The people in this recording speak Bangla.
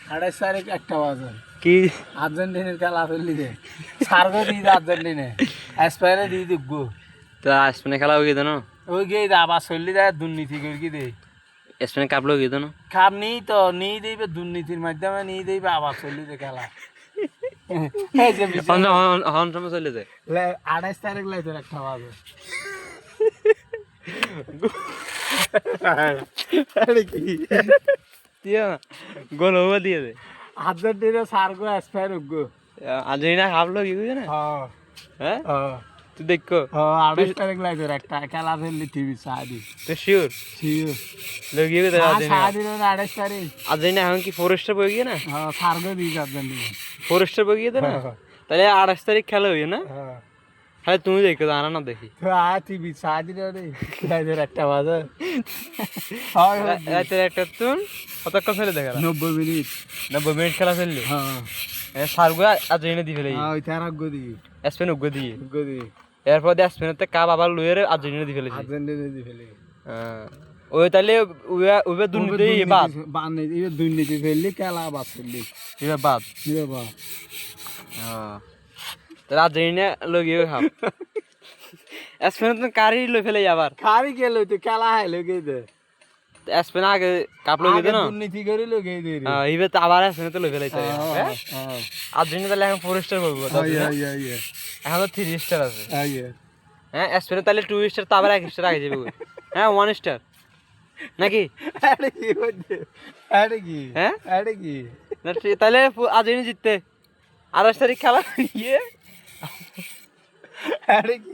28 তারিখ 1টা বাজে কি আর্জেন্টিনার খেলা ফেললি দে সার্গো দিয়ে আর্জেন্টিনা স্পেনে দিয়ে দিগো তো স্পেনে খেলা হয়ে গেছে না ওই গিয়ে আবার চললি দেয় দুর্নীতি করে কি দে স্পেনে কাপ লগে গেছে না খাপ নিই তো নিয়ে দিবে দুর্নীতির মাধ্যমে নিয়ে দিবে আবার চললি দে খেলা এই যে হন সময় চলে যায় 28 তারিখ লাইতে 1টা বাজে আরে কি দিয়ে না গোল হবে দিয়ে দে আর্জেন্টিনা সার্গো স্পেন উগো আর্জেন্টিনা কাপ লগে গেছে না হ্যাঁ হ্যাঁ হ্যাঁ তুই দেখো 28 তারিখ লাইতে একটা খেলা ফেললি টিভি সাদি তো শিওর লগে গেছে আর্জেন্টিনা সাদি 28 তারিখ আর্জেন্টিনা এখন কি ফরেস্টার বই গিয়ে না হ্যাঁ সার্গো দিয়ে আর্জেন্টিনা ফরেস্টার বই গিয়ে না তাহলে 28 তারিখ খেলা হইবে না হ্যাঁ হ্যাঁ তুমি দেখো জানা না দেখি তো টিভি সাদি রে লাইতে 1টা বাজে রাতের একটা তুন কতক্ষণ ফেলে দেখা 90 মিনিট 90 মিনিট খেলা ফেললি হ্যাঁ সারগো আর্জেন্টিনা দিয়ে ফেলে ওই তারা গো দি স্পেন উগ্র দিয়ে গো দি এরপর দিয়ে স্পেনের কাপ আবার লুয়ের আর্জেন্টিনা দিয়ে ফেলেছে আর্জেন্টিনা দিয়ে ফেলে ওই তাহলে ওই দুর্নীতি বাদ বানে এই দুর্নীতি ফেললি খেলা বাদ ফেললি এবার বাদ রে বাহ তাহলে আর্জেন্টিনা লগিয়ে খাপ স্পেনের তো কারি লই ফেলে আবার খারি গেল তো খেলা হয় লগে দে স্পেন আগে কাপ লগে দে না দুর্নীতি করে লগে দে রে এইবার তো আবার স্পেনে তো লই ফেলাইছে আর্জেন্টিনা তাহলে এখন 4 স্টার করবো এখন তো 3 স্টার আছে হ্যাঁ স্পেনে তাহলে 2 স্টার তো আবার 1 স্টার আগে যাবে হ্যাঁ 1 স্টার নাকি আরে কি হচ্ছে আরে কি হ্যাঁ আরে কি না তাহলে আর্জেন্টিনা জিততে 28 তারিখ খেলা ইয়ে আরে